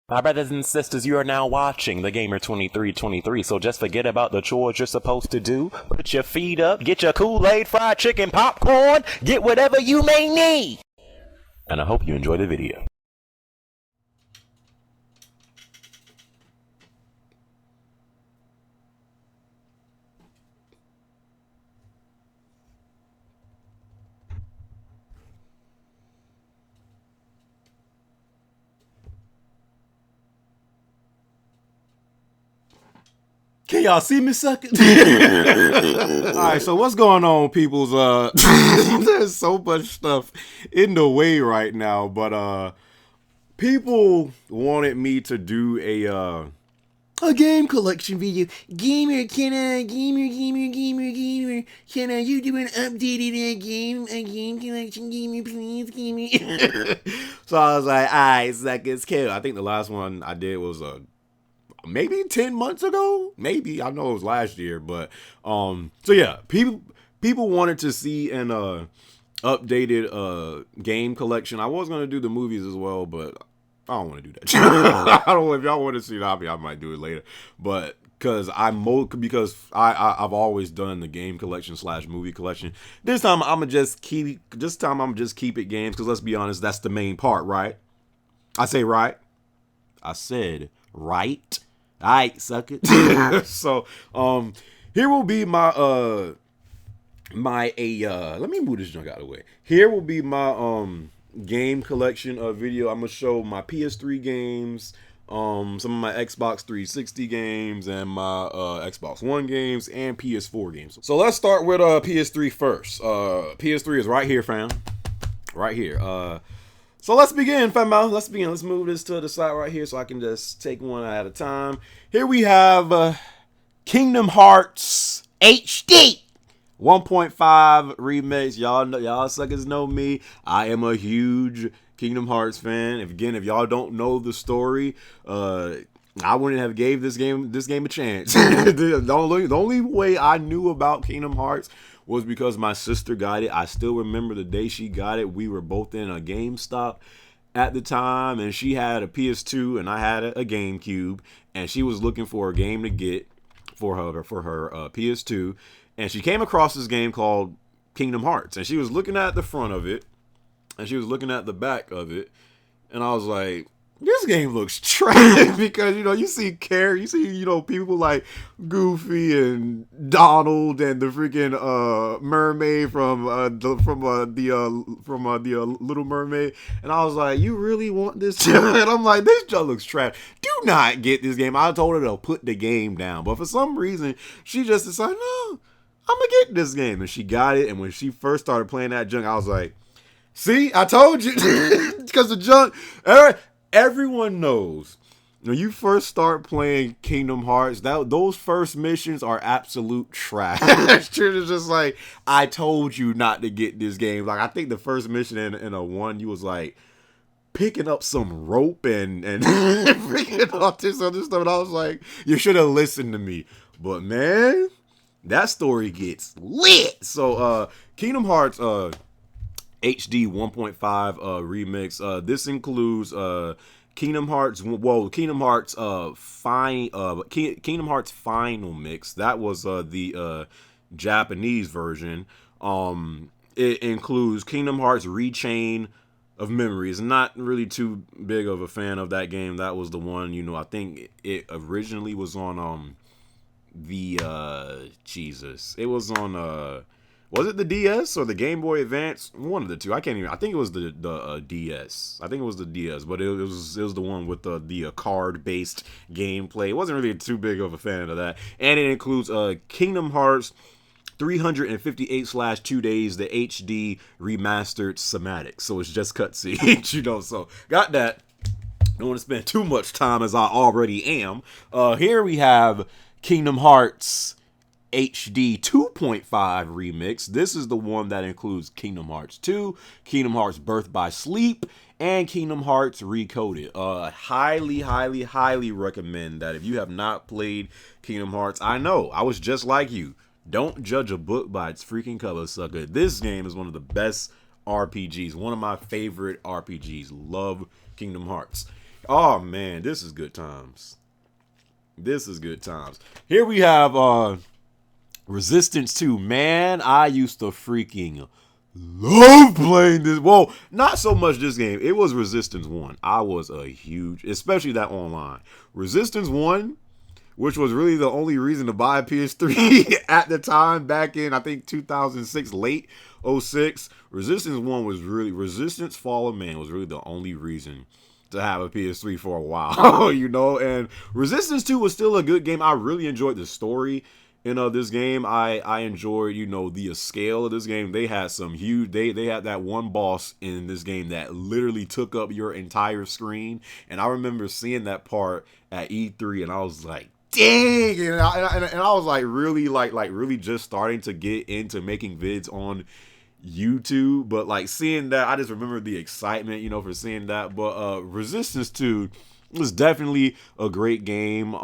My brothers and sisters, you are now watching the Gamer 2323, so just forget about the chores you're supposed to do. Put your feet up, get your Kool-Aid, fried chicken, popcorn, get whatever you may need. And I hope you enjoy the video. Can y'all see me sucking? Alright, so what's going on, peoples? There's so much stuff in the way right now, but people wanted me to do a game collection video. Gamer, can I, gamer, can I, you do an updated a game collection, gamer, please, gamer? So I was like, alright, suckers, cool. I think the last one I did was maybe 10 months ago, maybe. I know it was last year, but so yeah, people wanted to see an updated game collection. I was gonna do the movies as well, but I don't want to do that. I don't know if y'all want to see it. I might do it later, but because I've always done the game collection / movie collection. This time I'm gonna just keep it games, because let's be honest, that's the main part, right? I say right. I said right. Alright, suck it. So, here will be my, let me move this junk out of the way. Here will be my, game collection video. I'm gonna show my PS3 games, some of my Xbox 360 games, and my, Xbox One games, and PS4 games. So let's start with, PS3 first. PS3 is right here, fam. Right here. So let's begin, fam. Let's begin. Let's move this to the side right here so I can just take one at a time. Here we have Kingdom Hearts HD 1.5 remix. Y'all suckers know me. I am a huge Kingdom Hearts fan. If y'all don't know the story, I wouldn't have gave this game a chance. The only way I knew about Kingdom Hearts was because my sister got it. I still remember the day she got it. We were both in a GameStop at the time, and she had a PS2 and I had a GameCube, and she was looking for a game to get for her PS2, and she came across this game called Kingdom Hearts, and she was looking at the front of it and she was looking at the back of it, and I was like, this game looks trash. Because you see people like Goofy and Donald and the freaking mermaid from the Little Mermaid, and I was like, you really want this? And I'm like, this just looks trash. Do not get this game. I told her to put the game down, but for some reason she just decided, no, I'm gonna get this game, and she got it. And when she first started playing that junk, I was like, see, I told you. Because the junk, everyone knows when you first start playing Kingdom Hearts, those first missions are absolute trash. It's just like, I told you not to get this game. Like, I think the first mission in a one, you was like picking up some rope and freaking all this other stuff, and I was like, you should have listened to me. But man, that story gets lit. So Kingdom Hearts HD 1.5 remix. This includes Kingdom Hearts Kingdom Hearts Final Mix. That was the Japanese version. It includes Kingdom Hearts Rechain of Memories. Not really too big of a fan of that game. That was the one, I think it originally was on it was on was it the DS or the Game Boy Advance? One of the two. I can't even. I think it was the DS. I think it was the DS, but it was the one with the card based gameplay. It wasn't really too big of a fan of that. And it includes Kingdom Hearts 358/2 days, the HD remastered Somatic. So it's just cutscenes, So got that. Don't want to spend too much time as I already am. Here we have Kingdom Hearts HD 2.5 remix. This is the one that includes Kingdom Hearts 2, Kingdom Hearts Birth by Sleep, and Kingdom Hearts Recoded. Highly recommend that. If you have not played Kingdom Hearts, I know, I was just like you. Don't judge a book by its freaking cover, sucker. This game is one of the best RPGs, one of my favorite RPGs. Love Kingdom Hearts. Oh man, this is good times. This is good times. Here we have Resistance 2. Man, I used to freaking love playing this. Well, not so much this game. It was Resistance 1. I was a huge, especially that online. Resistance 1, which was really the only reason to buy a PS3 at the time back in, I think, 2006, late 06. Resistance 1 was really, Resistance Fall of Man was really the only reason to have a PS3 for a while, you know. And Resistance 2 was still a good game. I really enjoyed the story in this game. I enjoyed, you know, the scale of this game. They had some huge, they had that one boss in this game that literally took up your entire screen. And I remember seeing that part at E3 and I was like, dang, and I was like really really just starting to get into making vids on YouTube, but like seeing that, I just remember the excitement, you know, for seeing that. But Resistance 2 was definitely a great game.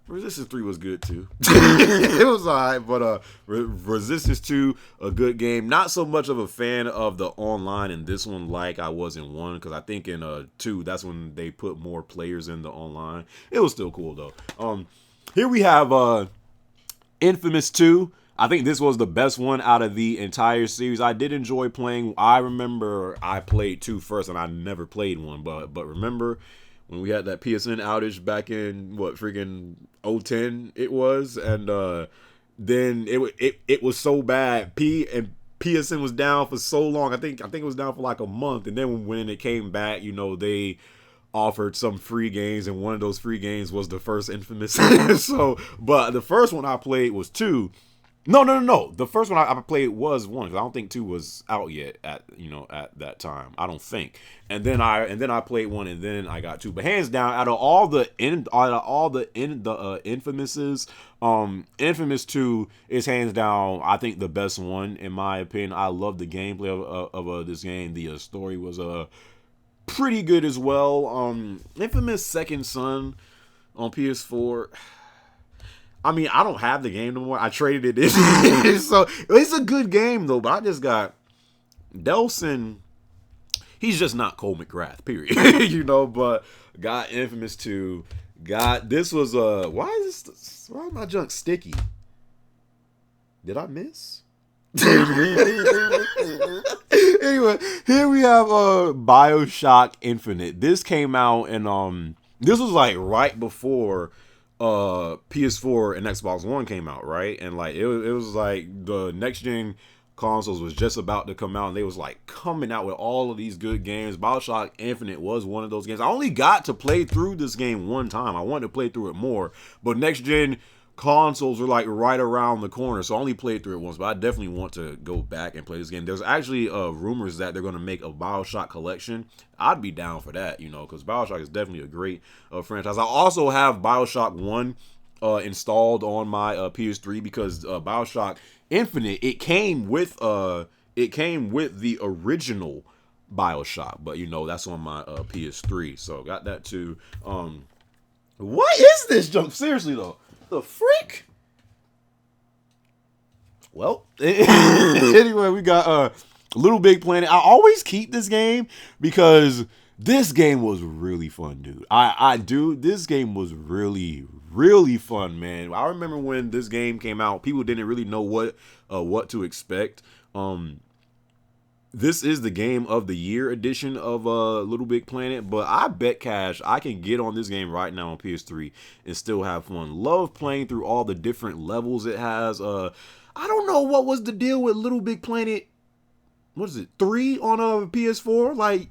Resistance 3 was good too. It was alright, but Resistance 2, a good game. Not so much of a fan of the online in this one like I was in 1, because I think in 2, that's when they put more players in the online. It was still cool though. Here we have Infamous 2. I think this was the best one out of the entire series. I did enjoy playing. I remember I played 2 first, and I never played 1. But remember when we had that PSN outage back in what freaking 010 it was, and then it was so bad. PSN was down for so long. I think it was down for like a month, and then when it came back, you know, they offered some free games, and one of those free games was the first Infamous. So, but the first one I played was 2. No. The first one I played was 1, because I don't think 2 was out yet at that time. I don't think. And then I played 1, and then I got 2. But hands down, out of all the Infamouses, Infamous 2 is hands down, I think, the best one in my opinion. I love the gameplay of this game. The story was pretty good as well. Infamous Second Son on PS4. I mean, I don't have the game no more. I traded it in. So it's a good game though, but I just got Delson. He's just not Cole McGrath, period. You know, but got Infamous 2. Got this was why is my junk sticky? Did I miss? Anyway, here we have BioShock Infinite. This came out and this was like right before PS4 and Xbox One came out, right? And like it was like the next gen consoles was just about to come out, and they was like coming out with all of these good games. BioShock Infinite was one of those games. I only got to play through this game one time. I wanted to play through it more, but next gen consoles were like right around the corner, so I only played through it once. But I definitely want to go back and play this game. There's actually rumors that they're going to make a BioShock collection. I'd be down for that, you know, because BioShock is definitely a great franchise. I also have BioShock 1 installed on my PS3 because BioShock Infinite, it came with the original BioShock, but you know that's on my PS3, so got that too. What is this junk? Seriously though. The freak? Well, anyway, we got Little Big Planet. I always keep this game because this game was really fun, dude. This game was really, really fun, man. I remember when this game came out, people didn't really know what to expect. This is the game of the year edition of Little Big Planet, but I bet cash I can get on this game right now on PS3 and still have fun. Love playing through all the different levels it has. I don't know what was the deal with Little Big Planet. What is it, 3 on a PS4? Like,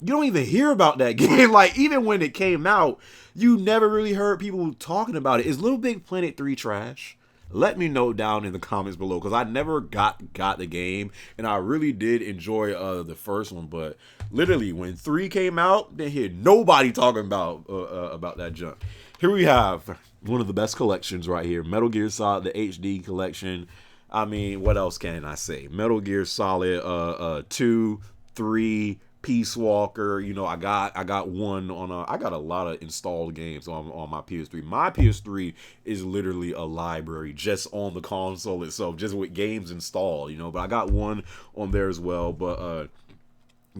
you don't even hear about that game. Like, even when it came out, you never really heard people talking about it. Is Little Big Planet 3 trash? Let me know down in the comments below, because I never got the game, and I really did enjoy the first one. But literally, when 3 came out, didn't hear nobody talking about that junk. Here we have one of the best collections right here, Metal Gear Solid, the HD collection. I mean, what else can I say? Metal Gear Solid 2, 3, Peace Walker. You know, I got one on I got a lot of installed games on my PS3. My PS3 is literally a library just on the console itself, just with games installed, you know, but I got one on there as well. But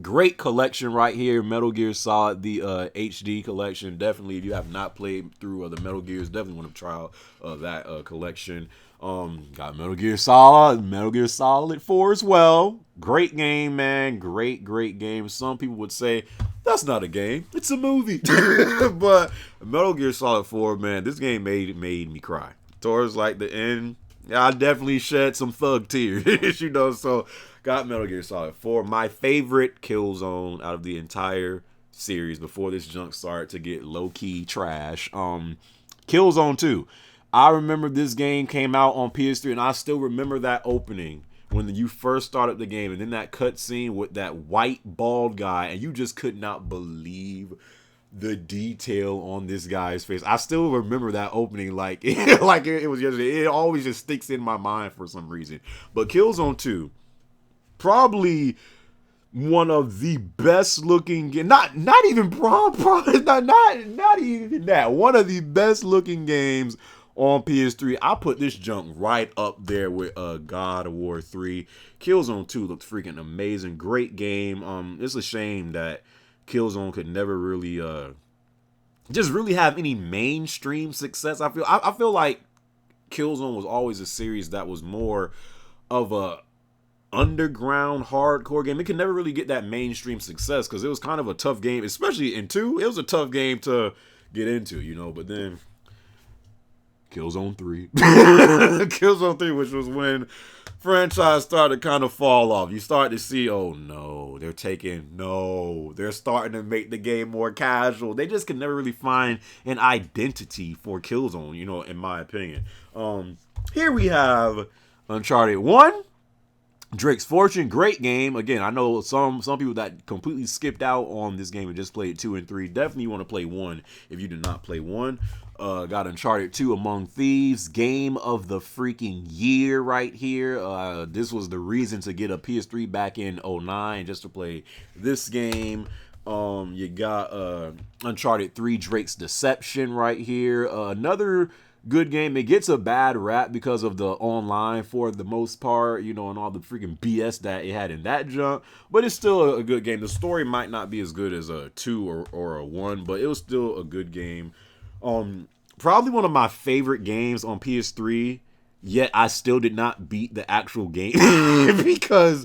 Great collection right here. Metal Gear Solid, the HD collection. Definitely, if you have not played through the Metal Gears, definitely want to try out that collection. Got Metal Gear Solid 4 as well. Great game, man. Great game. Some people would say that's not a game, it's a movie. But Metal Gear Solid 4, man, this game made me cry. Towards like the end, I definitely shed some thug tears, so got Metal Gear Solid 4. My favorite Killzone out of the entire series before this junk started to get low-key trash. Killzone 2. I remember this game came out on PS3, and I still remember that opening when you first started the game, and then that cutscene with that white bald guy, and you just could not believe the detail on this guy's face. I still remember that opening like it was yesterday. It always just sticks in my mind for some reason. But Killzone 2, probably one of the best looking, not even probably not even that. One of the best looking games on PS3. I put this junk right up there with God of War 3. Killzone 2 looked freaking amazing. Great game. It's a shame that Killzone could never really just really have any mainstream success. I feel like Killzone was always a series that was more of a underground hardcore game. It could never really get that mainstream success because it was kind of a tough game, especially in 2. It was a tough game to get into, but then Killzone 3. Killzone 3, which was when franchise started to kind of fall off. You start to see, oh no, they're starting to make the game more casual. They just can never really find an identity for Killzone, in my opinion. Here we have Uncharted 1. Drake's Fortune, great game. Again, I know some people that completely skipped out on this game and just played 2 and 3. Definitely want to play 1 if you did not play 1. Got Uncharted 2 Among Thieves, game of the freaking year right here. This was the reason to get a PS3 back in 2009 just to play this game. You got Uncharted 3 Drake's Deception right here. Another good game. It gets a bad rap because of the online for the most part, and all the freaking BS that it had in that junk. But it's still a good game. The story might not be as good as a 2 or a 1, but it was still a good game. Probably one of my favorite games on PS3, yet I still did not beat the actual game because,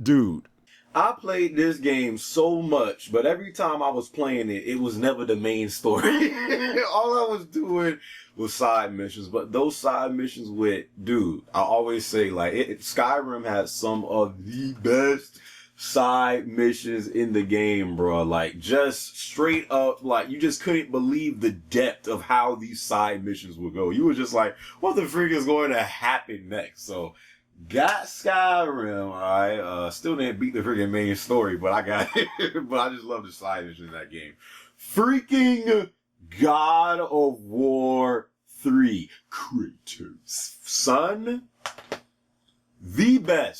dude, I played this game so much, but every time I was playing it, it was never the main story. All I was doing was side missions, but those side missions dude, I always say, Skyrim has some of the best side missions in the game, bro. Just straight up, you just couldn't believe the depth of how these side missions would go. You were just like, what the freak is going to happen next? So, got Skyrim, alright. Still didn't beat the freaking main story, but I got it. But I just love the side missions in that game. Freaking God of War 3. Kratos. Son,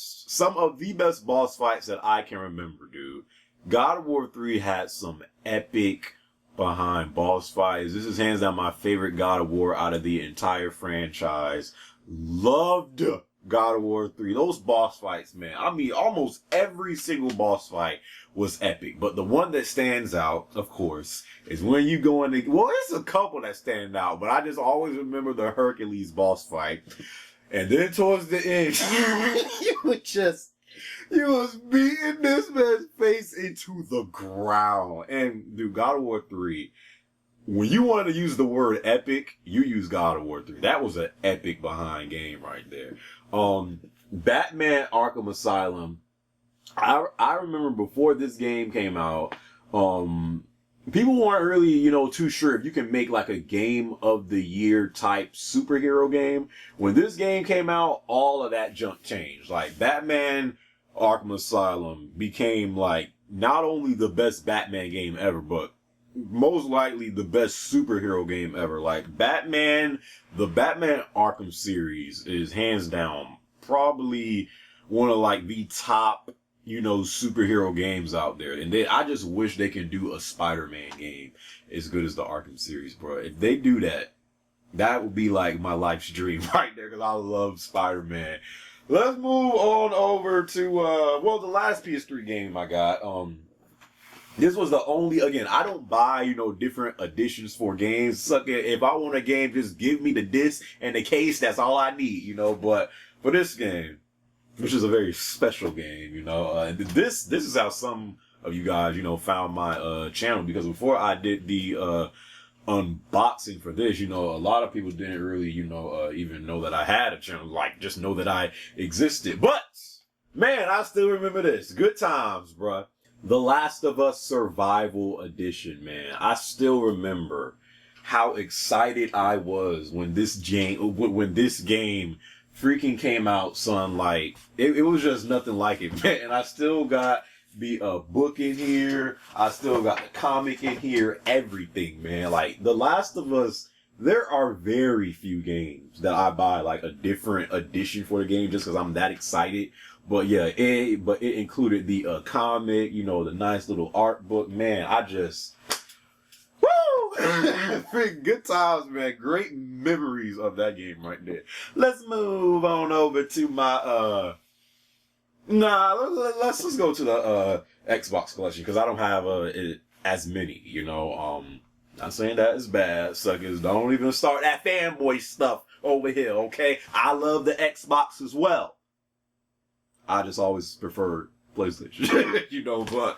some of the best boss fights that I can remember, dude. God of War 3 had some epic behind boss fights. This is hands down my favorite God of War out of the entire franchise. Loved God of War 3. Those boss fights, man. I mean, almost every single boss fight was epic. But the one that stands out, of course, is when you go in there's a couple that stand out, but I just always remember the Hercules boss fight. And then towards the end, you was beating this man's face into the ground. And dude, God of War 3, when you wanted to use the word epic, you use God of War 3. That was an epic behind game right there. Batman Arkham Asylum. I remember before this game came out, people weren't really, too sure if you can make a game of the year type superhero game. When this game came out, all of that junk changed. Batman Arkham Asylum became not only the best Batman game ever, but most likely the best superhero game ever. The Batman Arkham series is hands down probably one of the top superhero games out there. And I just wish they can do a Spider-Man game as good as the Arkham series, bro. If they do that, that would be my life's dream right there, because I love Spider-Man. Let's move on over to the last PS3 game I got. This was the only, again, I don't buy, different editions for games. Suck it. If I want a game, just give me the disc and the case. That's all I need, But for this game, which is a very special game, this is how some of you guys, found my channel, because before I did the unboxing for this, a lot of people didn't really, even know that I had a channel, like just know that I existed. But man, I still remember this. Good times, bruh. The Last of Us Survival Edition, man. I still remember how excited I was when this game freaking came out, son. Like, it was just nothing like it, man. And I still got the book in here. I still got the comic in here. Everything, man. Like, The Last of Us, there are very few games that I buy, like, a different edition for the game just because I'm that excited. But yeah, it included the comic, the nice little art book. Man, I just, woo! Good times, man. Great memories of that game right there. Let's move on over to my, let's just go to the Xbox collection, because I don't have as many, Not saying that is bad, suckers. Don't even start that fanboy stuff over here, okay? I love the Xbox as well. I just always preferred PlayStation, but,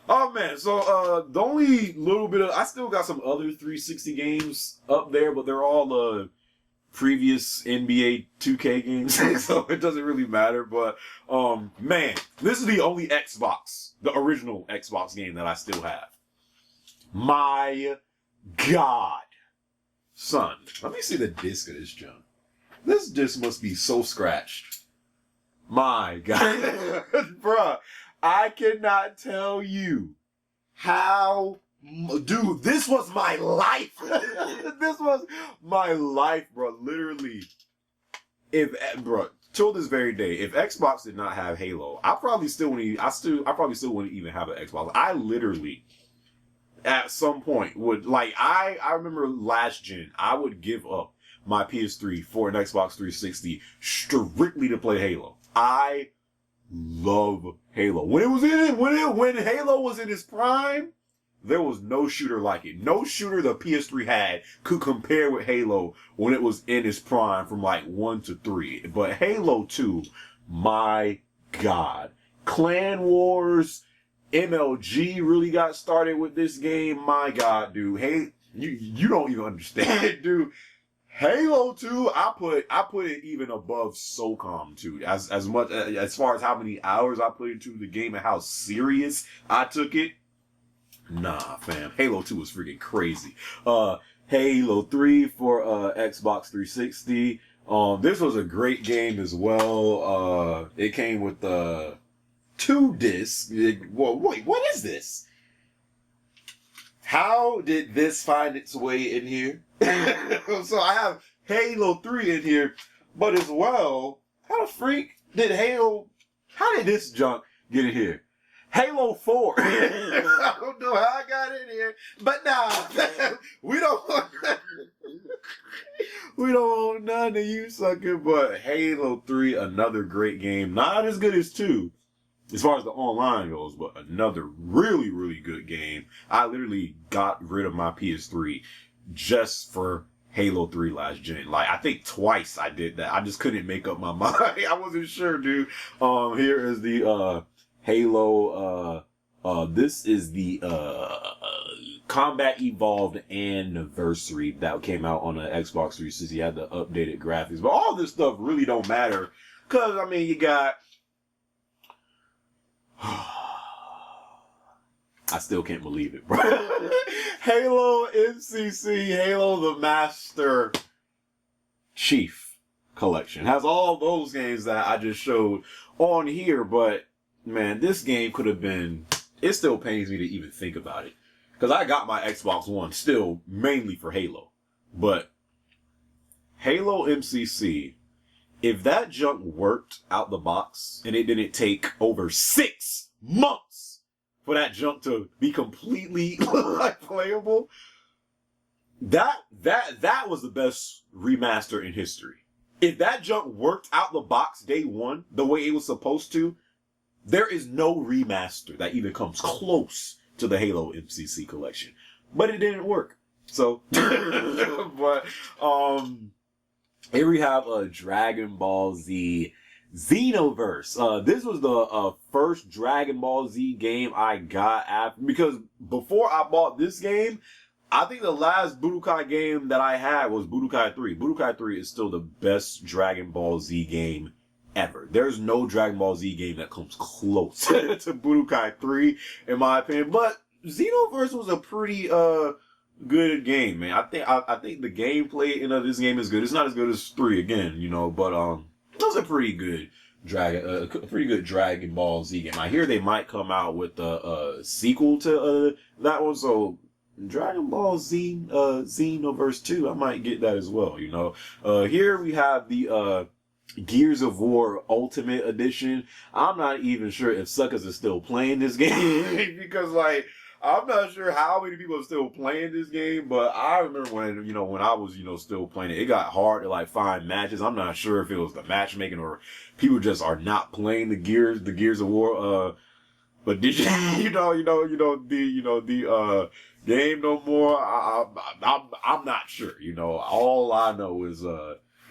oh man, so, the only little bit of, I still got some other 360 games up there, but they're all, previous NBA 2K games, so it doesn't really matter, but, man, this is the only the original Xbox game that I still have. My God. Son, let me see the disc of this junk. This disc must be so scratched. My God. Bruh, I cannot tell you how, dude, this was my life. This was my life, bro. Literally. Till this very day, if Xbox did not have Halo, I probably still wouldn't even have an Xbox. I literally, at some point, would, like, I remember last gen, I would give up my PS3 for an Xbox 360 strictly to play Halo. I love Halo. When Halo was in its prime, there was no shooter like it. No shooter the PS3 had could compare with Halo when it was in its prime from like 1 to 3. But Halo 2, my God. Clan Wars, MLG really got started with this game. My God, dude. Hey, you don't even understand, dude. Halo 2, I put it even above SOCOM 2. As much as far as how many hours I put into the game and how serious I took it. Nah, fam. Halo 2 was freaking crazy. Halo 3 for Xbox 360. This was a great game as well. It came with 2 discs. Wait, what is this? How did this find its way in here? So I have Halo 3 in here, but as well, how did this junk get in here? Halo 4. I don't know how I got in here, but nah, we don't want none of you, sucker, but Halo 3, another great game. Not as good as 2. As far as the online goes, but another really, really good game. I literally got rid of my PS3 just for Halo 3 last gen. Like, I think twice I did that. I just couldn't make up my mind. I wasn't sure, dude. Here is the, Halo, this is the, Combat Evolved Anniversary that came out on the Xbox 360. You had the updated graphics, but all this stuff really don't matter. Cause, I mean, you got, I still can't believe it, bro. Halo MCC, Halo the Master Chief Collection. Has all those games that I just showed on here, but man, this game could have been, it still pains me to even think about it. Because I got my Xbox One still mainly for Halo. But Halo MCC, if that junk worked out the box and it didn't take over 6 months for that junk to be completely like playable, that was the best remaster in history. if that junk worked out the box day one the way it was supposed to, there is no remaster that even comes close to the Halo MCC collection. But it didn't work. So, but, here we have a Dragon Ball Z Xenoverse. This was the first Dragon Ball Z game I got after, because before I bought this game, I think the last Budokai game that I had was Budokai 3. Budokai 3 is still the best Dragon Ball Z game ever. There's no Dragon Ball Z game that comes close to Budokai 3, in my opinion. But Xenoverse was a pretty good game, man. I think the gameplay in this game is good. It's not as good as 3 again, you know, but it was a pretty good Dragon Ball Z game. I hear they might come out with a sequel to that one, so Dragon Ball Z Xenoverse 2, I might get that as well, you know. Here we have the Gears of War Ultimate Edition. I'm not even sure if suckers are still playing this game because, like, I'm not sure how many people are still playing this game, but I remember when I was, still playing it, it got hard to, like, find matches. I'm not sure if it was the matchmaking or people just are not playing the Gears of War, but did you, the game no more? I'm not sure, all I know is,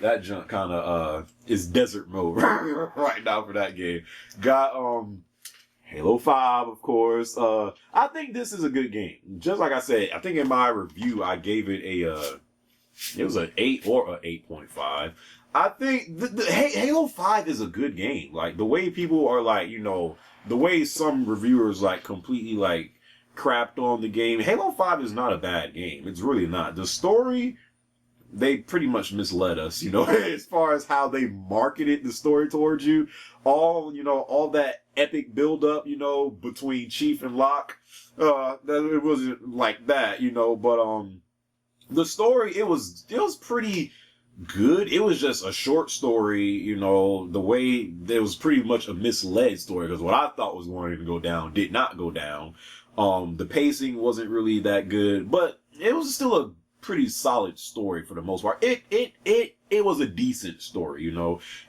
that junk kind of, is desert mode right now for that game. Got, Halo 5, of course. I think this is a good game. Just like I said, I think in my review, I gave it it was an 8 or an 8.5. I think Halo 5 is a good game. Like, the way people are like, the way some reviewers like completely like crapped on the game. Halo 5 is not a bad game. It's really not. The story, they pretty much misled us, as far as how they marketed the story towards you. All that epic build up, between Chief and Locke, that it wasn't like that, but, the story, it was pretty good. It was just a short story, the way it was pretty much a misled story, because what I thought was going to go down did not go down. The pacing wasn't really that good, but it was still a pretty solid story for the most part. It was a decent story,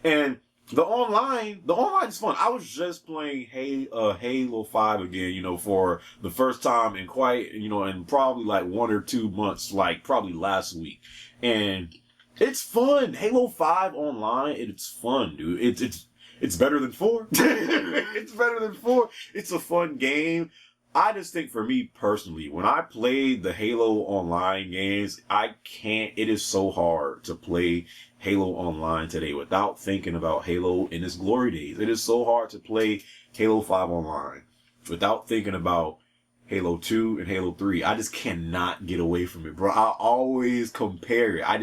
and the online is fun. I was just playing Halo 5 again, for the first time in quite, in probably like 1 or 2 months, like probably last week. And it's fun. Halo 5 online, it's fun, dude. It's better than 4. It's better than 4. It's a fun game. I just think for me personally, when I play the Halo online games, it is so hard to play Halo online today without thinking about Halo in its glory days. It is so hard to play Halo 5 online without thinking about Halo 2 and Halo 3. I just cannot get away from it, bro. I always compare it. I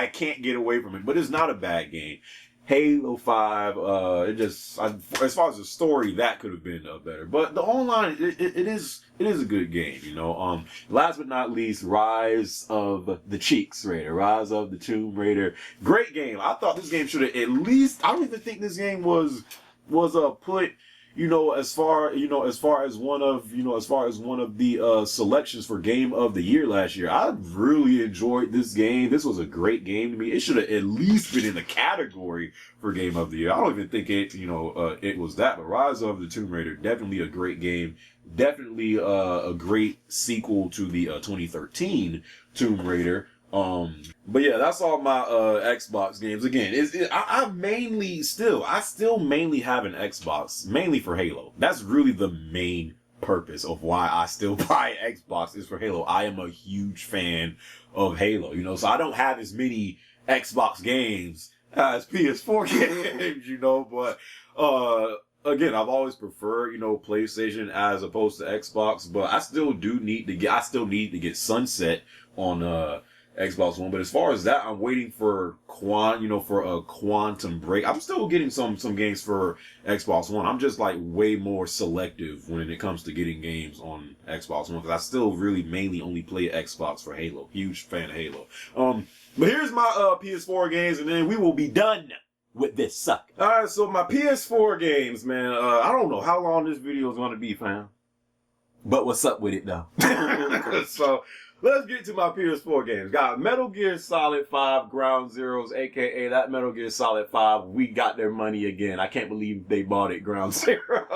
can't get away from it, but it's not a bad game. Halo 5, as far as the story, that could have been better. But the online, it is a good game, Last but not least, Rise of the Cheeks Raider, Rise of the Tomb Raider. Great game. I thought this game should have at least, I don't even think this game was put, as far as one of the selections for Game of the Year last year. I really enjoyed this game. This was a great game to me. It should have at least been in the category for Game of the Year. I don't even think it was that, but Rise of the Tomb Raider, definitely a great game. Definitely a great sequel to the 2013 Tomb Raider. But yeah, that's all my Xbox games. Again, I still mainly have an Xbox, mainly for Halo. That's really the main purpose of why I still buy Xbox, is for Halo. I am a huge fan of Halo, so I don't have as many Xbox games as PS4 games, but again, I've always preferred, PlayStation as opposed to Xbox, but I still need to get Sunset on Xbox One. But as far as that, I'm waiting for a Quantum Break. I'm still getting some games for Xbox One. I'm just like way more selective when it comes to getting games on Xbox One, because I still really mainly only play Xbox for Halo. Huge fan of Halo. But here's my PS4 games, and then we will be done with this suck. Alright, so my PS4 games, man. I don't know how long this video is going to be, fam. But what's up with it, though? So, let's get to my PS4 games. Got Metal Gear Solid 5 Ground Zeroes, aka that Metal Gear Solid 5. We got their money again. I can't believe they bought it Ground Zero.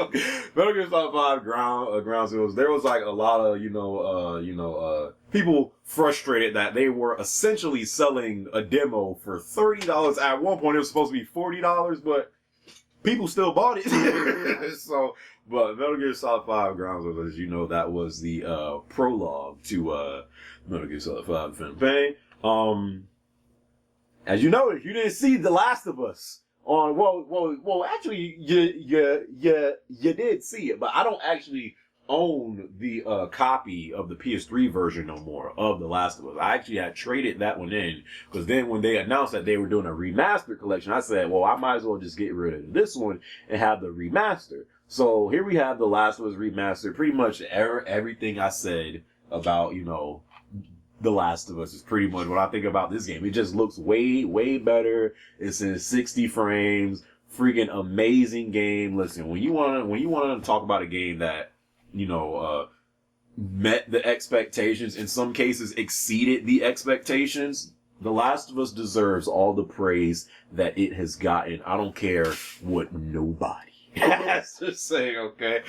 Metal Gear Solid 5 Ground Zeroes. There was like a lot of people frustrated that they were essentially selling a demo for $30. At one point, it was supposed to be $40, but people still bought it. So, but Metal Gear Solid 5 Ground Zeroes, as you know, that was the prologue to Metal Gear Solid 5 Phantom Pain. As you know, if you didn't see The Last of Us on, actually, you did see it, but I don't actually own the copy of the PS3 version no more of The Last of Us. I actually had traded that one in, because then when they announced that they were doing a remastered collection, I said, well, I might as well just get rid of this one and have the remaster. So here we have The Last of Us remastered. Pretty much everything I said about, The Last of Us is pretty much what I think about this game. It just looks way, way better. It's in 60 frames. Freaking amazing game. Listen, when you want to talk about a game that met the expectations, in some cases exceeded the expectations, The Last of Us deserves all the praise that it has gotten. I don't care what nobody has to say, okay?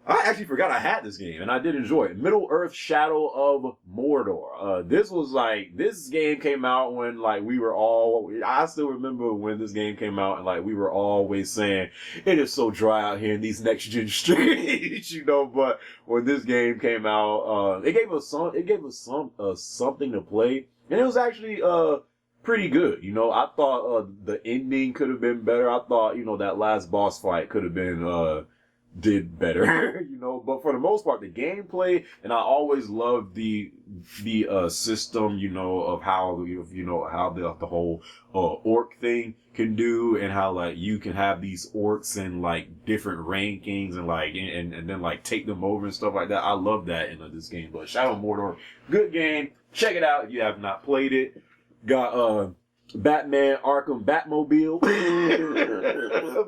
I actually forgot I had this game, and I did enjoy it. Middle-earth: Shadow of Mordor. This game came out when, I still remember when this game came out, and, we were always saying, it is so dry out here in these next-gen streets, but when this game came out, it gave us something to play, and it was actually, pretty good. I thought, the ending could have been better. I thought, that last boss fight could have been, did better, but for the most part, the gameplay, and I always loved the system, of how, how the whole, orc thing can do, and how, you can have these orcs in, different rankings, and then, take them over and stuff like that. I love that in this game. But Shadow of Mordor, good game. Check it out if you have not played it. Got, Batman Arkham Batmobile.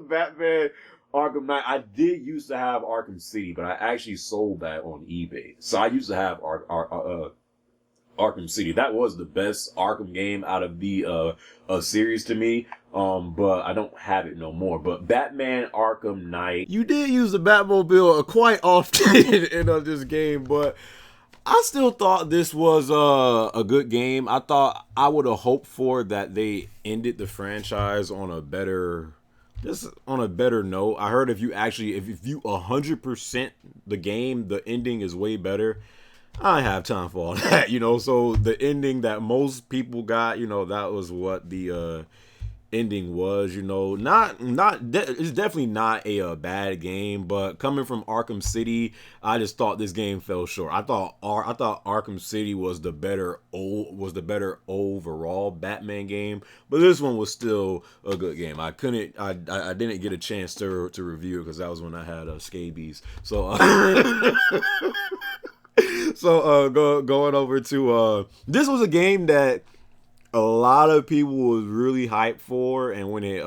Batman Arkham Knight. I did used to have Arkham City, but I actually sold that on eBay. So I used to have Arkham City. That was the best Arkham game out of the series to me. But I don't have it no more. But Batman Arkham Knight. You did use the Batmobile quite often in this game, but I still thought this was a good game. I thought I would have hoped for that they ended the franchise on a better note. I heard if you 100% the game, the ending is way better. I don't have time for all that, so the ending that most people got, that was what the ending was, it's definitely not a bad game, but coming from Arkham City, I just thought this game fell short. I thought Arkham City was the better overall Batman game, but this one was still a good game. I didn't get a chance to review it because that was when I had scabies. So going over to this was a game that a lot of people was really hyped for, and when it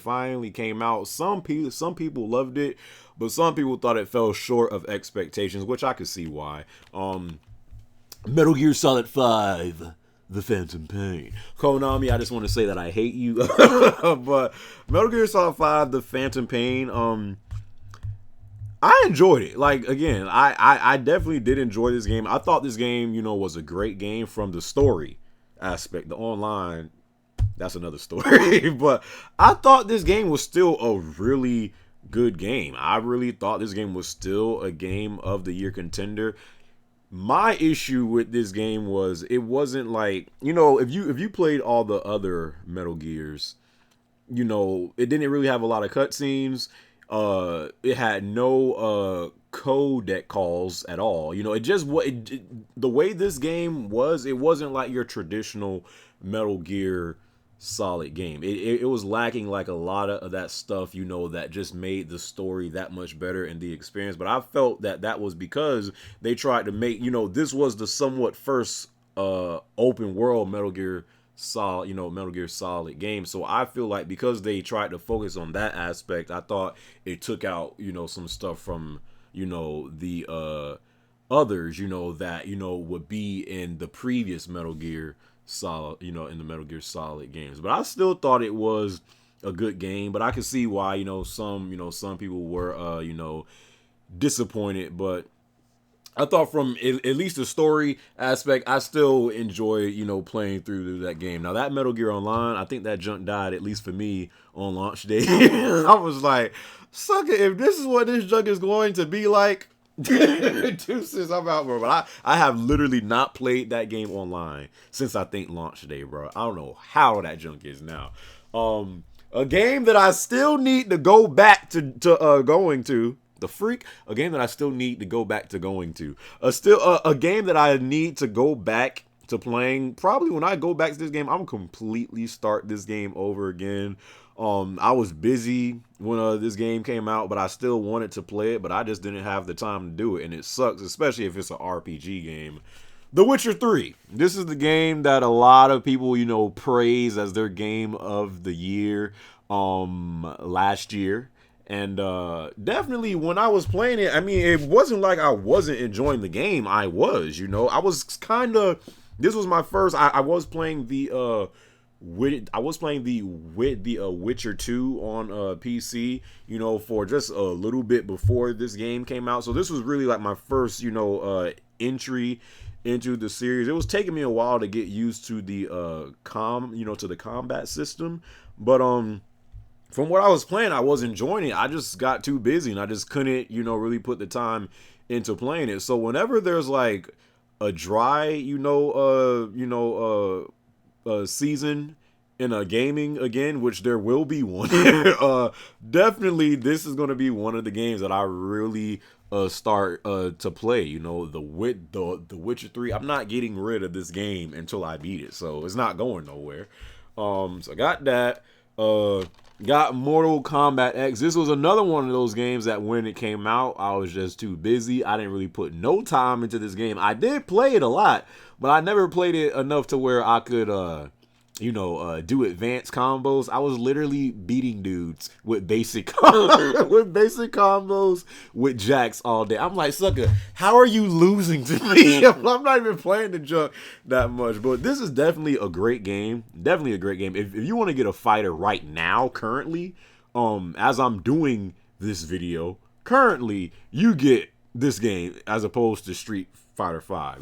finally came out, some people loved it, but some people thought it fell short of expectations, which I could see why. Metal Gear Solid 5, The Phantom Pain. Konami, I just want to say that I hate you, but Metal Gear Solid 5, The Phantom Pain, I enjoyed it. Again, I definitely did enjoy this game. I thought this game, was a great game from the story aspect. The online, that's another story. But I thought this game was still a really good game. I really thought this game was still a game of the year contender. My issue with this game was it wasn't if you played all the other Metal Gears, it didn't really have a lot of cutscenes. It had no codec calls at all. The way this game was, it wasn't like your traditional Metal Gear Solid game. It was lacking a lot of that stuff, that just made the story that much better in the experience. But I felt that was because they tried to make, this was the somewhat first open world Metal Gear Solid game. So I feel like because they tried to focus on that aspect, I thought it took out, some stuff from, the others, that, would be in the previous Metal Gear Solid, in the Metal Gear Solid games. But I still thought it was a good game, but I could see why, some people were, disappointed. But I thought from at least the story aspect, I still enjoy, playing through that game. Now, that Metal Gear Online, I think that junk died, at least for me, on launch day. I was like, sucker, if this is what this junk is going to be like, deuces, I'm out, bro. But I have literally not played that game online since, I think, launch day, bro. I don't know how that junk is now. A game that I still need to go back to going to. The freak, a game that I still need to go back to going to. A game that I need to go back to playing. Probably when I go back to this game, I'm completely start this game over again. I was busy when this game came out, but I still wanted to play it, but I just didn't have the time to do it, and it sucks, especially if it's an RPG game. The Witcher 3. This is the game that a lot of people, praise as their game of the year last year. And definitely when I was playing it, I mean, it wasn't like I wasn't enjoying the game. I was, I was kind of, this was my first, I was playing the Witcher 2 on PC, for just a little bit before this game came out. So this was really like my first, entry into the series. It was taking me a while to get used to the to the combat system, but from what I was playing, I was enjoying it. I just got too busy and I just couldn't, really put the time into playing it. So whenever there's like a dry, season in a gaming again, which there will be one, definitely this is going to be one of the games that I really start to play. The Witcher 3. I'm not getting rid of this game until I beat it, so it's not going nowhere. So I got that. Got Mortal Kombat X. This was another one of those games that when it came out, I was just too busy. I didn't really put no time into this game. I did play it a lot, but I never played it enough to where I could, do advanced combos. I was literally beating dudes with basic combos with jacks all day. I'm like, sucker, how are you losing to me? I'm not even playing the junk that much. But this is definitely a great game. Definitely a great game. If you want to get a fighter right now, currently, as I'm doing this video, currently, you get this game as opposed to Street Fighter 5,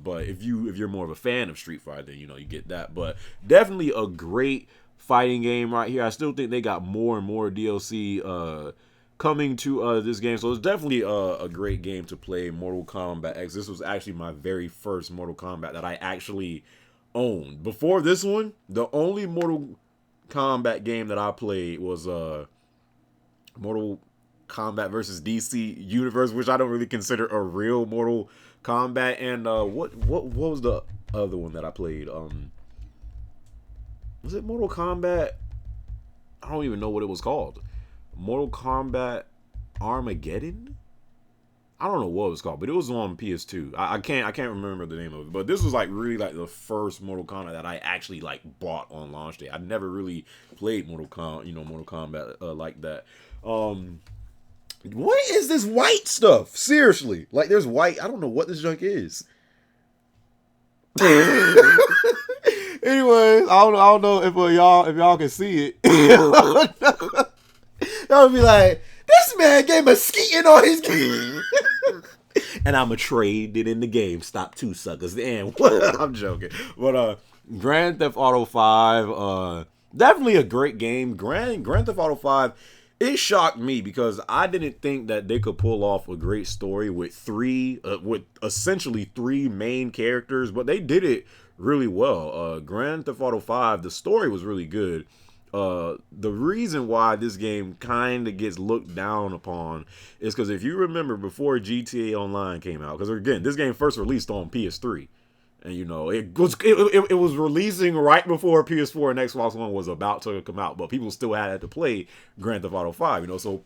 but if you're more of a fan of Street Fighter, then you get that. But definitely a great fighting game right here. I still think they got more and more DLC coming to this game, so it's definitely a great game to play. Mortal Kombat X. This was actually my very first Mortal Kombat that I actually owned. Before this one, the only Mortal Kombat game that I played was Mortal Kombat versus DC Universe, which I don't really consider a real Mortal Kombat. And what was the other one that I played? Was it Mortal Kombat? I don't even know what it was called. Mortal Kombat Armageddon? I don't know what it was called, but it was on PS2. I can't remember the name of it. But this was like really like the first Mortal Kombat that I actually like bought on launch day. I never really played Mortal Kombat like that. What is this white stuff? Seriously, like there's white. I don't know what this junk is. Anyways, I don't know if y'all can see it. Y'all be like, this man gave a skeeting on his game. And I'ma trade it in the game. Stop two suckers. And I'm joking. But Grand Theft Auto 5, definitely a great game. Grand Theft Auto 5. It shocked me because I didn't think that they could pull off a great story with essentially three main characters, but they did it really well. Grand Theft Auto 5, the story was really good. The reason why this game kind of gets looked down upon is because if you remember before GTA Online came out, because again, this game first released on PS3. And it was releasing right before PS4 and Xbox One was about to come out, but people still had to play Grand Theft Auto 5, so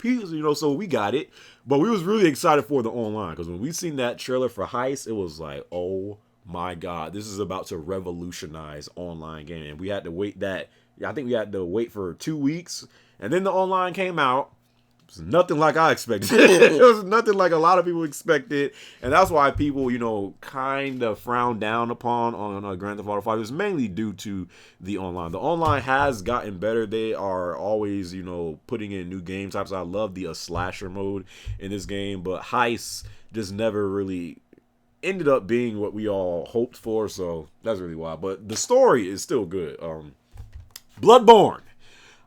we got it. But we was really excited for the online because when we seen that trailer for Heist, it was like, oh my god, this is about to revolutionize online gaming. And we had to wait I think we had to wait for 2 weeks, and then the online came out. It's nothing like I expected. It was nothing like a lot of people expected, and that's why people, kind of frown down upon on Grand Theft Auto 5. It's mainly due to the online. The online has gotten better. They are always, putting in new game types. I love the slasher mode in this game, but heists just never really ended up being what we all hoped for. So that's really why. But the story is still good. Bloodborne.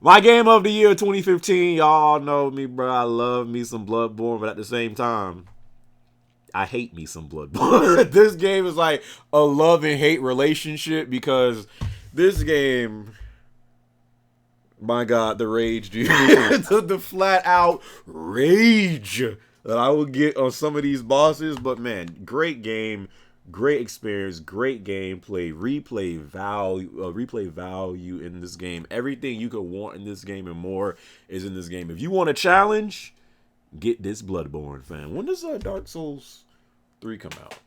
My game of the year 2015, y'all know me, bro. I love me some Bloodborne, but at the same time, I hate me some Bloodborne. This game is like a love and hate relationship because this game, my God, the rage, dude. the flat out rage that I will get on some of these bosses. But man, great game. Great experience, great gameplay, replay value in this game. Everything you could want in this game and more is in this game. If you want a challenge, get this Bloodborne, fam. When does Dark Souls 3 come out?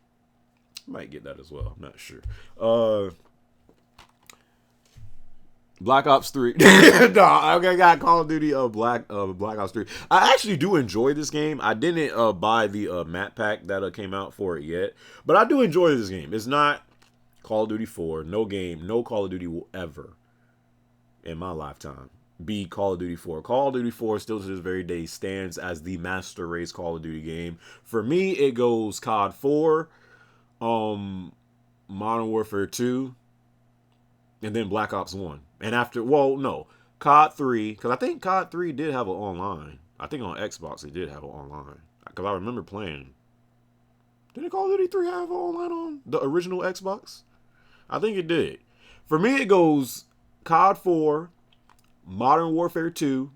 Might get that as well. I'm not sure. Black Ops 3. No, I got Call of Duty Black Ops 3. I actually do enjoy this game. I didn't buy the map pack that came out for it yet, but I do enjoy this game. It's not Call of Duty 4. No Call of Duty will ever, in my lifetime, be Call of Duty 4. Call of Duty 4 still to this very day stands as the master race Call of Duty game. For me, it goes COD 4, Modern Warfare 2, and then Black Ops 1. And after, COD 3, because I think COD 3 did have an online. I think on Xbox it did have an online. Because I remember playing. Didn't Call of Duty 3 have an online on the original Xbox? I think it did. For me, it goes COD 4, Modern Warfare 2,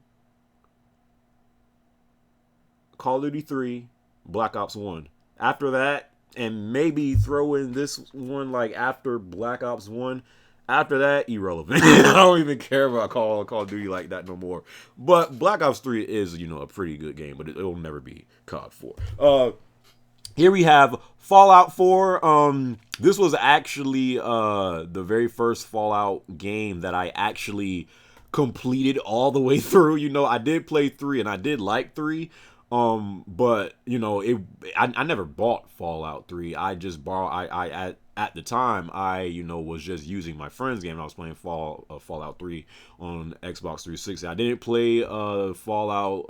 Call of Duty 3, Black Ops 1. After that, and maybe throw in this one like after Black Ops 1, after that, irrelevant. I don't even care about Call of Duty like that no more. But Black Ops 3 is, a pretty good game, but it'll never be COD 4. Here we have Fallout 4. This was actually the very first Fallout game that I actually completed all the way through. I did play 3 and I did like 3. But I never bought Fallout 3. I just borrowed. At the time, I was just using my friend's game. I was playing Fallout 3 on Xbox 360. I didn't play Fallout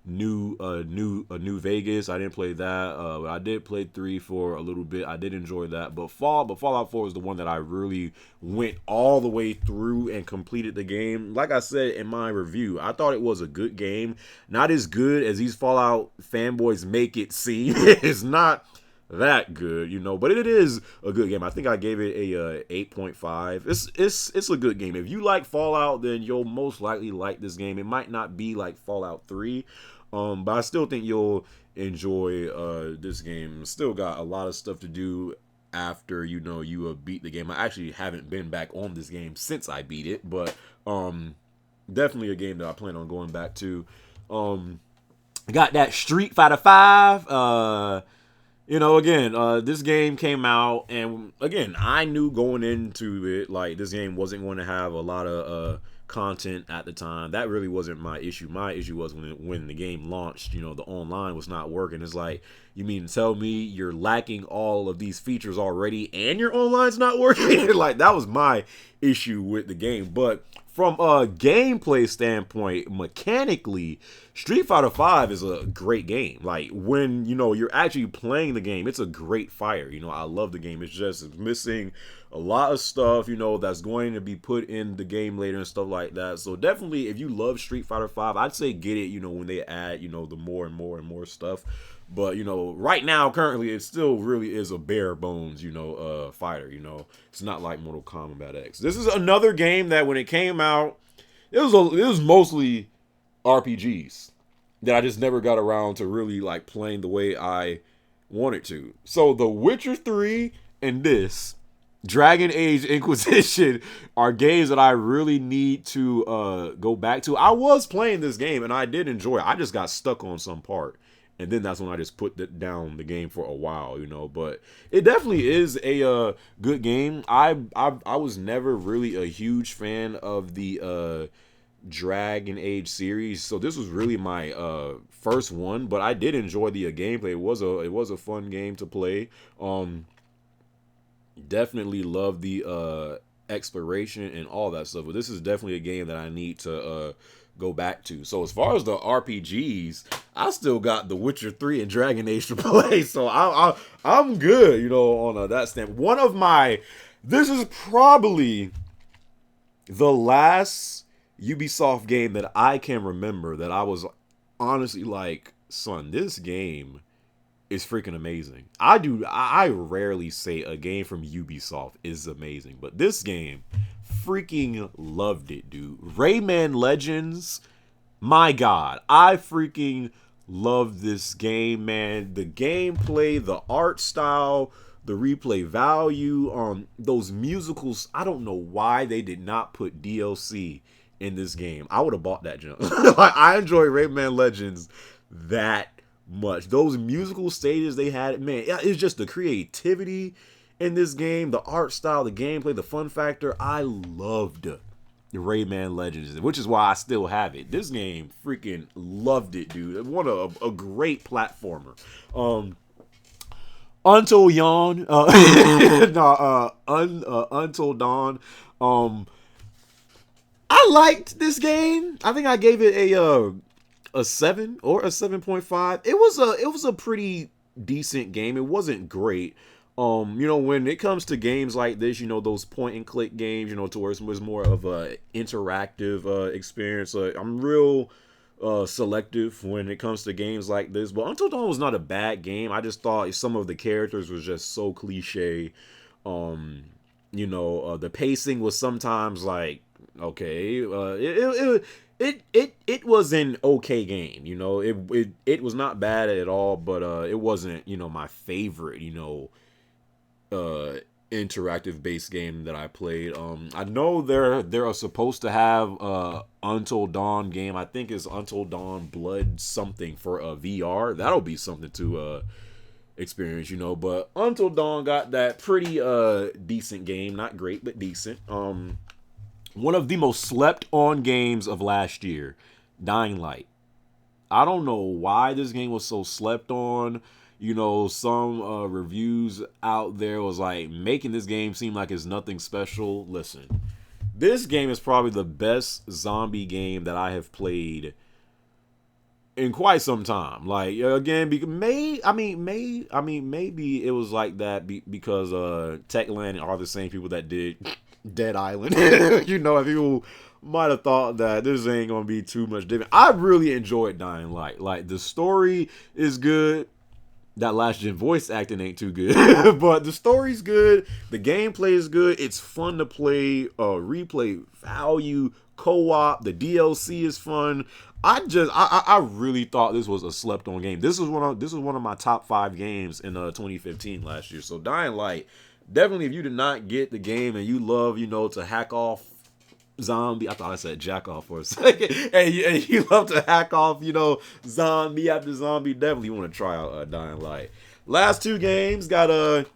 New Vegas. I didn't play that. But I did play 3 for a little bit. I did enjoy that. But Fallout 4 was the one that I really went all the way through and completed the game. Like I said in my review, I thought it was a good game. Not as good as these Fallout fanboys make it seem. It's not that good, but it is a good game. I think I gave it a 8.5. It's a good game. If you like Fallout, then you'll most likely like this game. It might not be like Fallout 3, but I still think you'll enjoy this game. Still got a lot of stuff to do after you beat the game. I actually haven't been back on this game since I beat it, but definitely a game that I plan on going back to. Got that Street Fighter 5. This game came out, and again, I knew going into it, like, this game wasn't going to have a lot of content at the time. That really wasn't my issue. My issue was when the game launched, the online was not working. It's like, you mean to tell me you're lacking all of these features already and your online's not working? Like, that was my issue with the game. But from a gameplay standpoint, mechanically, Street Fighter 5 is a great game. Like, when, you're actually playing the game, it's a great fighter. I love the game. It's just missing a lot of stuff, that's going to be put in the game later and stuff like that. So definitely, if you love Street Fighter 5, I'd say get it, when they add, the more and more and more stuff. But, right now, currently, it still really is a bare bones, fighter, It's not like Mortal Kombat X. This is another game that when it came out, it was mostly RPGs that I just never got around to really, like, playing the way I wanted to. So, The Witcher 3 and this, Dragon Age Inquisition, are games that I really need to go back to. I was playing this game, and I did enjoy it. I just got stuck on some part. And then that's when I just put down the game for a while, But it definitely is a good game. I was never really a huge fan of the Dragon Age series, so this was really my first one. But I did enjoy the gameplay. It was a fun game to play. Definitely love the exploration and all that stuff. But this is definitely a game that I need to go back to. So as far as the RPGs, I still got The Witcher 3 and Dragon Age to play. So I'm good, you know, on that standpoint. This is probably the last Ubisoft game that I can remember that I was honestly like, son, this game is freaking amazing. I rarely say a game from Ubisoft is amazing, but this game, freaking loved it, dude. Rayman Legends, my God, I freaking love this game, man. The gameplay, the art style, the replay value, those musicals. I don't know why they did not put DLC in this game. I would have bought that junk. Like, I enjoy Rayman Legends that much. Those musical stages they had, man, it's just the creativity in this game, the art style, the gameplay, the fun factor. I loved the Rayman Legends, which is why I still have it. This game, freaking loved it, dude. What a great platformer. Until Dawn, Until Dawn. I liked this game. I think I gave it a 7 or a 7.5. It was a pretty decent game. It wasn't great. You know, when it comes to games like this, you know, those point and click games, you know, to where it was more of a interactive experience. I'm real selective when it comes to games like this. But Until Dawn was not a bad game. I just thought some of the characters was just so cliche. You know, the pacing was sometimes like, okay, it was an okay game. You know, it was not bad at all, but it wasn't, you know, my favorite, you know, interactive based game that I played. I know they're supposed to have Until Dawn game. I think it's Until Dawn Blood something for a VR. That'll be something to experience, you know. But Until Dawn got that pretty decent game, not great but decent. One of the most slept on games of last year, Dying Light. I don't know why this game was so slept on. You know, some reviews out there was like making this game seem like it's nothing special. Listen, this game is probably the best zombie game that I have played in quite some time. Like, again, maybe it was like that because Techland are the same people that did Dead Island. You know, if people might have thought that this ain't gonna be too much different. I really enjoyed Dying Light. Like, the story is good. That last gen voice acting ain't too good, but the story's good. The gameplay is good. It's fun to play. Replay value, co-op. The DLC is fun. I really thought this was a slept on game. This was one of my top 5 games in 2015 last year. So Dying Light, definitely, if you did not get the game and you love, you know, to hack off zombie, I thought I said jack off for a second, and you love to hack off, you know, zombie after zombie, definitely want to try out Dying Light. Last 2 games got NBA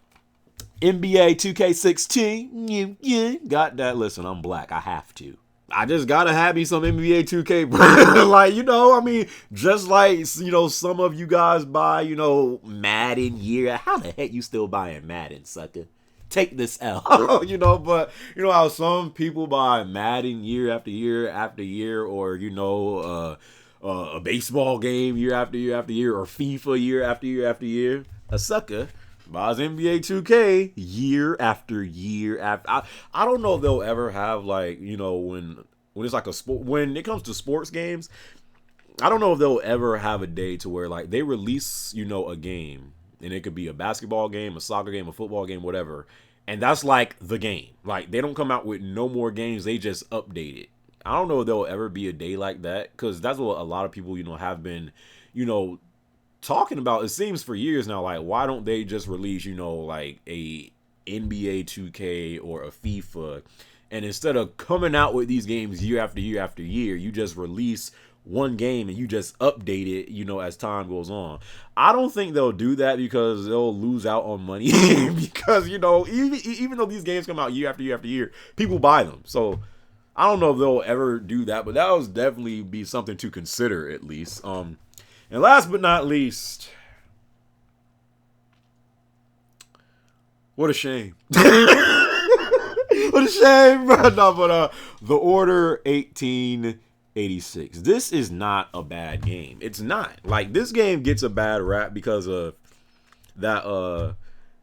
2K16. Yeah, got that. Listen, I'm black, I have to. I just gotta have me some NBA 2K, bro. Like, you know, I mean, just like, you know, some of you guys buy, you know, Madden year. How the heck you still buying Madden, sucker? Take this L. You know, but you know how some people buy Madden year after year after year, or, you know, a baseball game year after year after year, or FIFA year after year after year. A sucker buys NBA 2K year after year after. I don't know if they'll ever have, like, you know, when it's like a sport, when it comes to sports games, I don't know if they'll ever have a day to where, like, they release, you know, a game. And it could be a basketball game, a soccer game, a football game, whatever. And that's like the game. Like, they don't come out with no more games. They just update it. I don't know if there'll ever be a day like that, because that's what a lot of people, you know, have been, you know, talking about. It seems for years now, like, why don't they just release, you know, like a NBA 2K or a FIFA, and instead of coming out with these games year after year after year, you just release one game and you just update it, you know, as time goes on. I don't think they'll do that because they'll lose out on money. Because, you know, even though these games come out year after year after year, people buy them. So I don't know if they'll ever do that, but that would definitely be something to consider at least. And last but not least, what a shame. What a shame, bro. No, but The Order 1886. This is not a bad game. It's not. Like, this game gets a bad rap because of that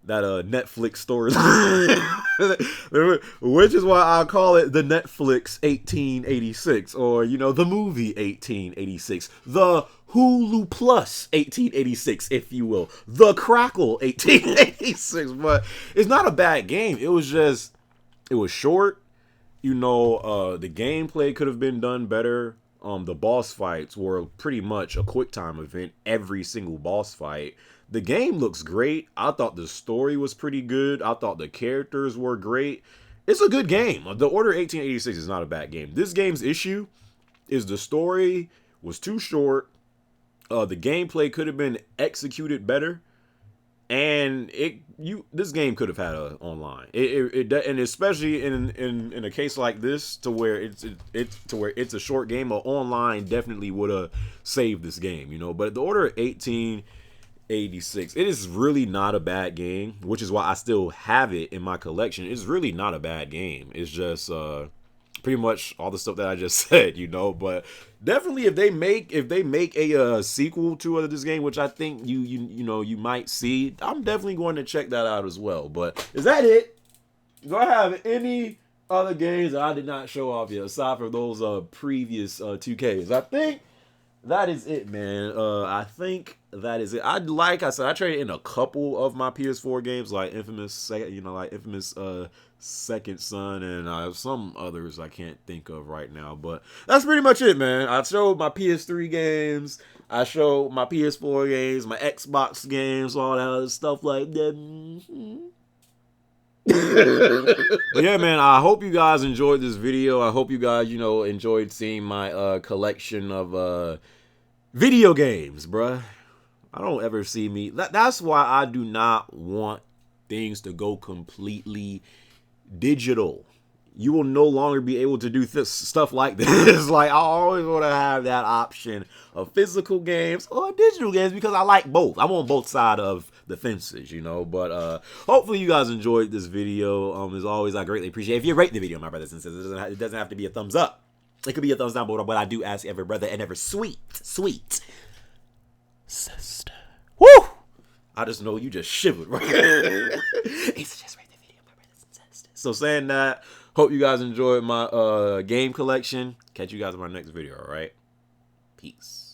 Netflix story, which is why I call it the Netflix 1886, or the movie 1886, the Hulu Plus 1886, if you will, the Crackle 1886. But it's not a bad game. It was short. The gameplay could have been done better. The boss fights were pretty much a quick time event. Every single boss fight. The game looks great. I thought the story was pretty good. I thought the characters were great. It's a good game. The Order 1886 is not a bad game. This game's issue is the story was too short. The gameplay could have been executed better. And this game could have had a online. And especially in a case like this, to where it's a short game, or online definitely would have saved this game, But the Order 1886, it is really not a bad game, which is why I still have it in my collection. It's really not a bad game. It's just pretty much all the stuff that I just said, But definitely, if they make a sequel to this game, which I think you might see, I'm definitely going to check that out as well. But is that it? Do I have any other games that I did not show off yet, aside from those previous 2Ks? I think that is it, man. I think that is it. Like I said, I traded in a couple of my PS4 games, like Infamous Second Son, and some others I can't think of right now. But that's pretty much it, man. I showed my PS3 games, I showed my PS4 games, my Xbox games, all that other stuff like that. But yeah, man, I hope you guys enjoyed this video. I hope you guys, enjoyed seeing my collection of video games, bruh. I don't ever see me. That's why I do not want things to go completely digital. You will no longer be able to do stuff like this. Like, I always want to have that option of physical games or digital games, because I like both. I'm on both sides of the fences, But hopefully you guys enjoyed this video. As always, I greatly appreciate it if you rate the video, my brothers and sisters. It doesn't have to be a thumbs up. It could be a thumbs down, but I do ask every brother and every sweet sister. Woo! I just know you just shivered, right? It's just rate the video, my brothers and sisters. So saying that, hope you guys enjoyed my game collection. Catch you guys in my next video, all right? Peace.